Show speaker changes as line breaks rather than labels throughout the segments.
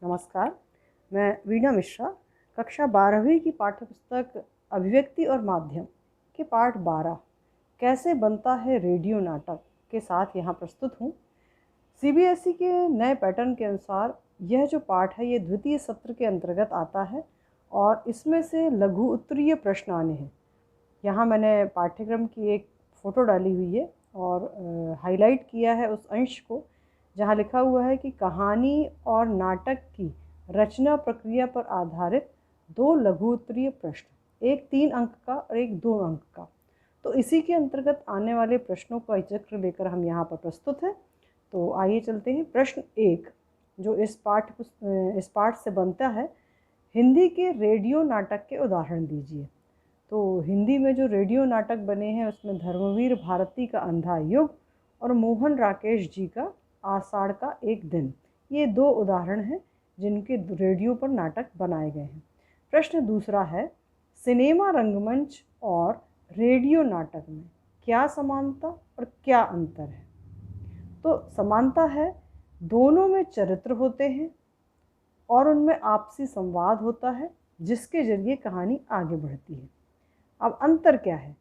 नमस्कार, मैं वीणा मिश्रा कक्षा 12वीं की पाठ्यपुस्तक अभिव्यक्ति और माध्यम के पाठ 12 कैसे बनता है रेडियो नाटक के साथ यहाँ प्रस्तुत हूँ। सीबीएसई के नए पैटर्न के अनुसार यह जो पाठ है ये द्वितीय सत्र के अंतर्गत आता है और इसमें से लघु उत्तरीय प्रश्न आने हैं। यहाँ मैंने पाठ्यक्रम की एक फ़ोटो डाली हुई है और हाईलाइट किया है उस अंश को जहाँ लिखा हुआ है कि कहानी और नाटक की रचना प्रक्रिया पर आधारित 2 लघु उत्तरीय प्रश्न, एक 3 अंक का और एक 2 अंक का। तो इसी के अंतर्गत आने वाले प्रश्नों का जिक्र लेकर हम यहाँ पर प्रस्तुत हैं। तो आइए चलते हैं। प्रश्न 1 जो इस पाठ से बनता है, हिंदी के रेडियो नाटक के उदाहरण दीजिए। तो हिंदी में जो रेडियो नाटक बने हैं उसमें धर्मवीर भारती का अंधा युग और मोहन राकेश जी का आषाढ़ का एक दिन, ये 2 उदाहरण हैं जिनके रेडियो पर नाटक बनाए गए हैं। प्रश्न दूसरा है, सिनेमा रंगमंच और रेडियो नाटक में क्या समानता और क्या अंतर है? तो समानता है, दोनों में चरित्र होते हैं और उनमें आपसी संवाद होता है जिसके जरिए कहानी आगे बढ़ती है। अब अंतर क्या है?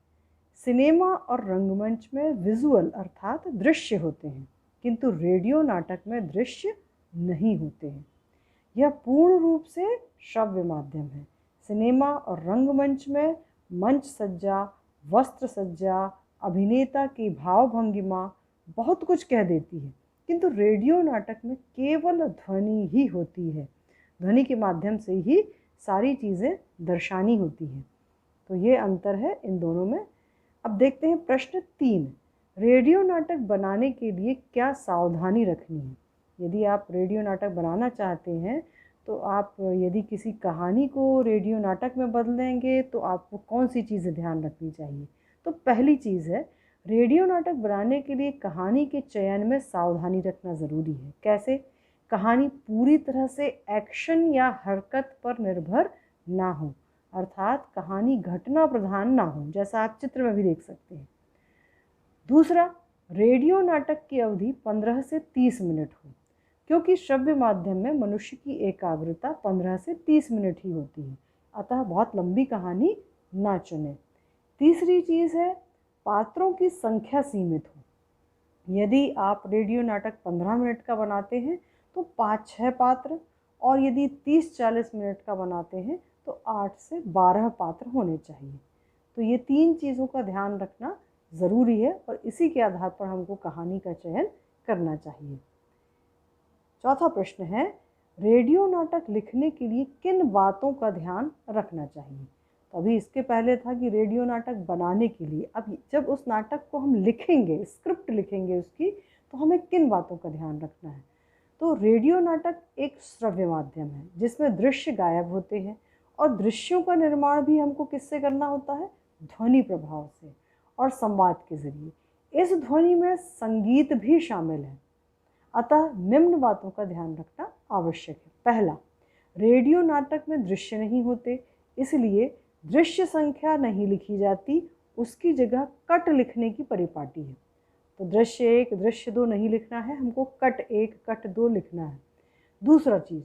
सिनेमा और रंगमंच में विजुअल अर्थात दृश्य होते हैं, किंतु रेडियो नाटक में दृश्य नहीं होते हैं। यह पूर्ण रूप से श्रव्य माध्यम है। सिनेमा और रंगमंच में मंच सज्जा, वस्त्र सज्जा, अभिनेता की भावभंगिमा बहुत कुछ कह देती है, किंतु रेडियो नाटक में केवल ध्वनि ही होती है। ध्वनि के माध्यम से ही सारी चीज़ें दर्शानी होती हैं। तो ये अंतर है इन दोनों में। अब देखते हैं प्रश्न 3, रेडियो नाटक बनाने के लिए क्या सावधानी रखनी है? यदि आप रेडियो नाटक बनाना चाहते हैं तो आप यदि किसी कहानी को रेडियो नाटक में बदलेंगे तो आपको कौन सी चीज़ें ध्यान रखनी चाहिए? तो पहली चीज़ है, रेडियो नाटक बनाने के लिए कहानी के चयन में सावधानी रखना ज़रूरी है। कैसे? कहानी पूरी तरह से एक्शन या हरकत पर निर्भर ना हो, अर्थात कहानी घटना प्रधान ना हो, जैसा आप चित्र में भी देख सकते हैं। दूसरा, रेडियो नाटक की अवधि 15 से 30 मिनट हो, क्योंकि श्रव्य माध्यम में मनुष्य की एकाग्रता 15 से 30 मिनट ही होती है, अतः बहुत लंबी कहानी ना चुनें। तीसरी चीज़ है, पात्रों की संख्या सीमित हो। यदि आप रेडियो नाटक 15 मिनट का बनाते हैं तो 5-6 पात्र, और यदि 30-40 मिनट का बनाते हैं तो 8 से 12 पात्र होने चाहिए। तो ये 3 चीज़ों का ध्यान रखना ज़रूरी है और इसी के आधार पर हमको कहानी का चयन करना चाहिए। चौथा प्रश्न है, रेडियो नाटक लिखने के लिए किन बातों का ध्यान रखना चाहिए? तो अभी इसके पहले था कि रेडियो नाटक बनाने के लिए, अब जब उस नाटक को हम लिखेंगे, स्क्रिप्ट लिखेंगे उसकी, तो हमें किन बातों का ध्यान रखना है? तो रेडियो नाटक एक श्रव्य माध्यम है जिसमें दृश्य गायब होते हैं और दृश्यों का निर्माण भी हमको किससे करना होता है? ध्वनि प्रभाव से और संवाद के जरिए। इस ध्वनि में संगीत भी शामिल है, अतः निम्न बातों का ध्यान रखना आवश्यक है। पहला, रेडियो नाटक में दृश्य नहीं होते, इसलिए दृश्य संख्या नहीं लिखी जाती, उसकी जगह कट लिखने की परिपाटी है। तो दृश्य 1, दृश्य 2 नहीं लिखना है, हमको कट 1, कट 2 लिखना है। दूसरा चीज़,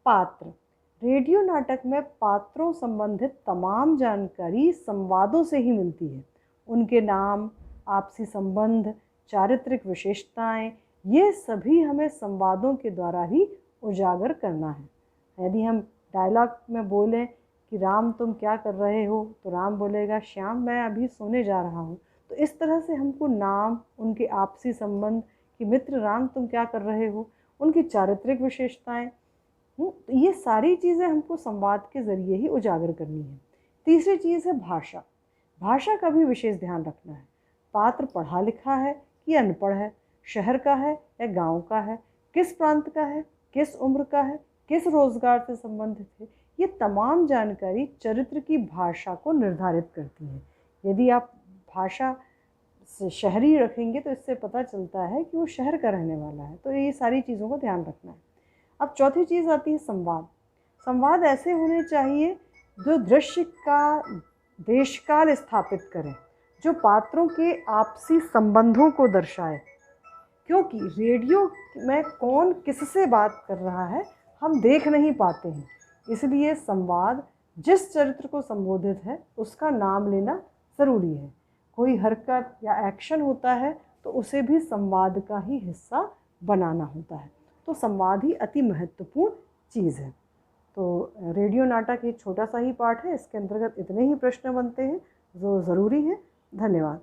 पात्र। रेडियो नाटक में पात्रों संबंधित तमाम जानकारी संवादों से ही मिलती है। उनके नाम, आपसी संबंध, चारित्रिक विशेषताएं, ये सभी हमें संवादों के द्वारा ही उजागर करना है। यदि हम डायलॉग में बोलें कि राम तुम क्या कर रहे हो, तो राम बोलेगा श्याम मैं अभी सोने जा रहा हूँ। तो इस तरह से हमको नाम, उनके आपसी संबंध कि मित्र राम तुम क्या कर रहे हो, उनकी चारित्रिक विशेषताएं, तो ये सारी चीज़ें हमको संवाद के ज़रिए ही उजागर करनी है। तीसरी चीज़ है भाषा। भाषा का भी विशेष ध्यान रखना है। पात्र पढ़ा लिखा है कि अनपढ़ है, शहर का है या गांव का है, किस प्रांत का है, किस उम्र का है, किस रोजगार से संबंधित है, ये तमाम जानकारी चरित्र की भाषा को निर्धारित करती है। यदि आप भाषा से शहरी रखेंगे तो इससे पता चलता है कि वो शहर का रहने वाला है। तो ये सारी चीज़ों को ध्यान रखना है। अब चौथी चीज़ आती है संवाद। संवाद ऐसे होने चाहिए जो दृश्य का देशकाल स्थापित करें, जो पात्रों के आपसी संबंधों को दर्शाए, क्योंकि रेडियो में कौन किससे बात कर रहा है हम देख नहीं पाते हैं, इसलिए संवाद जिस चरित्र को संबोधित है उसका नाम लेना ज़रूरी है। कोई हरकत या एक्शन होता है तो उसे भी संवाद का ही हिस्सा बनाना होता है। तो संवाद ही अति महत्वपूर्ण चीज़ है। तो रेडियो नाटक एक छोटा सा ही पाठ है, इसके अंतर्गत इतने ही प्रश्न बनते हैं जो ज़रूरी है। धन्यवाद।